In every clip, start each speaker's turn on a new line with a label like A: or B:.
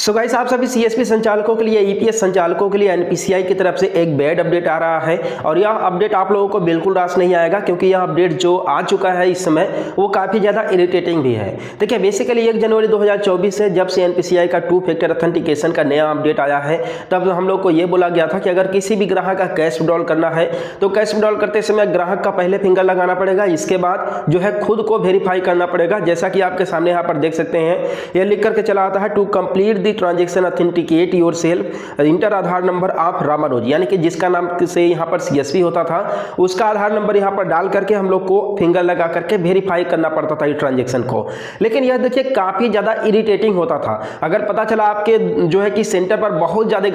A: So guys, आप सभी CSP संचालकों के लिए, ईपीएस संचालकों के लिए एनपीसीआई की तरफ से एक बैड अपडेट आ रहा है और यह अपडेट आप लोगों को बिल्कुल रास नहीं आएगा, क्योंकि यह अपडेट जो आ चुका है इस समय वो काफ़ी ज़्यादा इरिटेटिंग भी है। देखिए, बेसिकली 1 जनवरी 2024 से जब से एनपीसीआई का 2 फैक्टर ऑथेंटिकेशन का नया अपडेट आया है, तब हम लोग को ये बोला गया था कि अगर किसी भी ग्राहक का कैश विड्रॉल करना है तो कैश विड्रॉल करते समय ग्राहक का पहले फिंगर लगाना पड़ेगा, इसके बाद जो है खुद को वेरीफाई करना पड़ेगा। जैसा कि आपके सामने यहाँ पर देख सकते हैं, यह लिख करके चला आता है, to complete the transaction authenticate yourself enter Aadhaar number of Ramanuj, यानी कि जिसका नाम से यहाँ पर सीएसपी होता था उसका आधार नंबर यहाँ पर डाल करके हम लोग को फिंगर लगा करके वेरीफाई करना पड़ता था इस ट्रांजेक्शन को। लेकिन यह देखिए काफ़ी ज़्यादा इरिटेटिंग होता था। अगर पता चला आपके जो है कि सेंटर पर बहुत ज़्यादा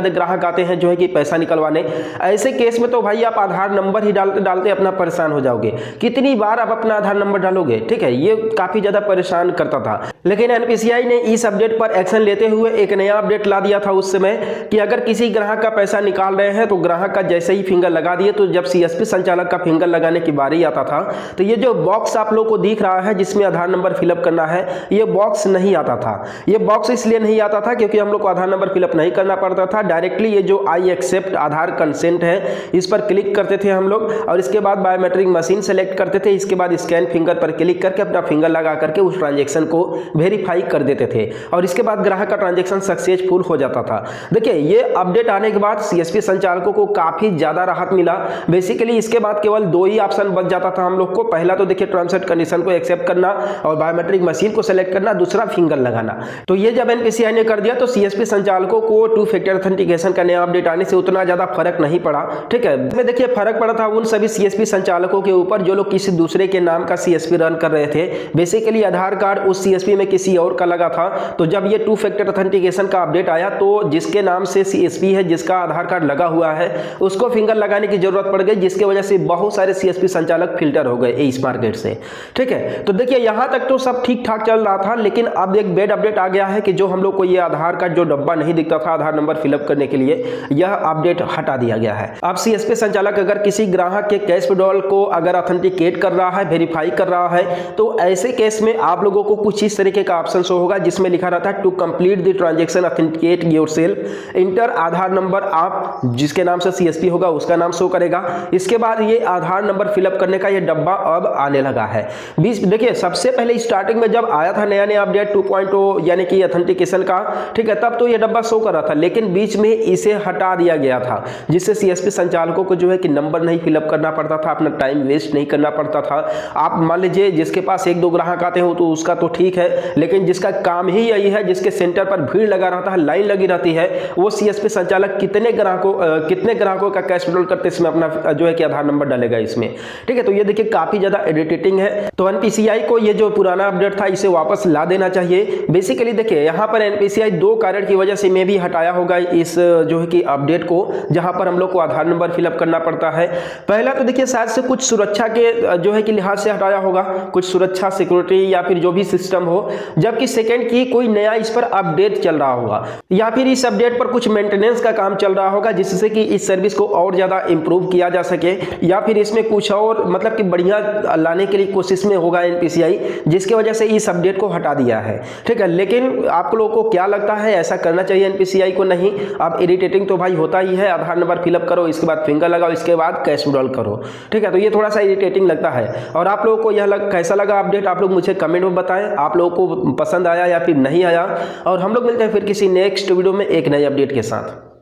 A: ग्राहक आते हैं जो है कि पैसा निकलवाने, ऐसे केस में तो भाई आप आधार नंबर ही डालते अपना परेशान हो जाओगे। कितनी बार आप अपना आधार नंबर डालोगे, ठीक है, ये काफ़ी ज़्यादा परेशान करता था। लेकिन एनपीसीआई ने इस अपडेट पर एक्शन लेते हुए एक नया अपडेट ला दिया था उस समय कि अगर किसी ग्राहक का पैसा निकाल रहे हैं तो ग्राहक का जैसे ही फिंगर लगा दिए, तो जब सीएसपी संचालक का फिंगर लगाने की बारी आता था तो ये जो बॉक्स आप लोग को दिख रहा है जिसमें आधार नंबर फिलअप करना है, ये बॉक्स नहीं आता था। ये बॉक्स इसलिए नहीं आता था क्योंकि हम लोग को आधार नंबर फिलअप नहीं करना पड़ता था। डायरेक्टली ये जो आई एक्सेप्ट आधार कंसेंट है इस पर क्लिक करते थे हम लोग और इसके बाद बायोमेट्रिक मशीन सेलेक्ट करते थे। इसके बाद स्कैन फिंगर पर क्लिक करके अपना फिंगर लगा करके उस ट्रांजेक्शन को वेरीफाई कर देते थे और इसके बाद ग्राहक का ट्रांजेक्शन सक्सेसफुल हो जाता था। देखिए, ये अपडेट आने के बाद सीएसपी संचालकों को काफी ज्यादा राहत मिला। बेसिकली इसके बाद केवल 2 ही ऑप्शन बच जाता था हम लोग को। पहला तो देखिए टर्म्स एंड कंडीशन को एक्सेप्ट करना और बायोमेट्रिक मशीन को सेलेक्ट करना, दूसरा फिंगर लगाना। तो ये जब एनपीसीआई ने कर दिया तो सीएसपी संचालकों को 2 फैक्टर ऑथेंटिकेशन का नया अपडेट आने से उतना ज्यादा फर्क नहीं पड़ा, ठीक है। इसमें देखिए फर्क पड़ा था उन सभी सीएसपी संचालकों के ऊपर जो लोग किसी दूसरे के नाम का सीएसपी रन कर रहे थे। बेसिकली आधार कार्ड उस सीएसपी में किसी और का लगा था, तो जब ये 2 फैक्टर ऑथेंटिकेशन का अपडेट आया तो जिसके नाम से सीएसपी है, जिसका आधार कार्ड लगा हुआ है, उसको फिंगर लगाने की जरूरत पड़ गई, जिसकी वजह से बहुत सारे सीएसपी संचालक फिल्टर हो गए इस मार्केट से, ठीक है। तो देखिए यहां तक तो सब ठीक ठाक चल रहा था, लेकिन अब एक बैड अपडेट आ गया है कि जो हम लोग को ये आधार कार्ड जो डब्बा नहीं दिखता था आधार नंबर फिलअप करने के लिए, यह अपडेट हटा दिया गया है। अब सीएसपी संचालक अगर किसी ग्राहक के कैश विड्रॉल को अगर ऑथेंटिकेट कर रहा है, वेरीफाई कर रहा है, तो ऐसे केस में आप लोगों को कुछ इस तरीके का ऑप्शन शो होगा जिसमें लिखा रहता है, to complete the transaction authenticate yourself enter Aadhaar number आप जिसके नाम से सीएसपी होगा उसका नाम शो करेगा। इसके बाद ये आधार नंबर फिलअप करने का ये डब्बा अब आने लगा है। देखिए सबसे पहले स्टार्टिंग में जब आया था नया अपडेट 2.0 यानी कि ऑथेंटिकेशन का, ठीक है, तब तो ये डब्बा शो कर रहा था, लेकिन बीच में इसे हटा दिया गया था जिससे सीएसपी संचालकों को जो है कि नंबर नहीं फिलअप करना पड़ता था, अपना टाइम वेस्ट नहीं करना पड़ता था। आप मान लीजिए जिसके पास 1-2 ग्राहक आते हो तो उसका तो ठीक है, लेकिन जिसका काम ही यही है, जिसके सेंटर पर भीड़ लगा रहता है, लाइन लगी रहती है, वो सीएसपी संचालक कितने ग्राहकों का कैश विड्रॉल करते समय अपना जो है कि आधार नंबर डालेगा इसमें, ठीक है। तो ये देखिए काफी ज्यादा इरिटेटिंग है। तो एनपीसीआई को ये जो पुराना अपडेट था इसे वापस ला देना चाहिए। बेसिकली देखिए यहाँ पर एनपीसीआई 2 कारण की वजह से में भी हटाया होगा इस जो है कि अपडेट को, जहां पर हम लोग को आधार नंबर फिलअप करना पड़ता है। पहला तो देखिए शायद से कुछ सुरक्षा के जो है कि लिहाज से हटाया होगा, कुछ सुरक्षा सिक्योरिटी या फिर जो भी सिस्टम हो, जबकि सेकेंड की कोई नया इस पर अपडेट चल रहा होगा या फिर इस अपडेट पर कुछ मेंटेनेंस का काम चल रहा होगा जिससे कि इस सर्विस को और ज्यादा इंप्रूव किया जा सके, या फिर इसमें कुछ और मतलब कि बढ़िया लाने के लिए कोशिश में होगा एनपीसीआई, जिसकी वजह से इस अपडेट को हटा दिया है, ठीक है। लेकिन आप लोगों को क्या लगता है, ऐसा करना चाहिए एनपीसीआई को? नहीं। अब इरिटेटिंग तो भाई होता ही है, आधार नंबर फिलअप करो, इसके बाद फिंगर लगाओ, इसके बाद कैश विड्रॉल करो, ठीक है। तो ये थोड़ा सा इरिटेटिंग लगता है। और आप लोगों को यह कैसा लगा अपडेट, आप लोग मुझे कमेंट में बताएं, आप लोगों को पसंद आया या फिर नहीं आया। और हम लोग मिलते हैं फिर किसी नेक्स्ट वीडियो में एक नए अपडेट के साथ।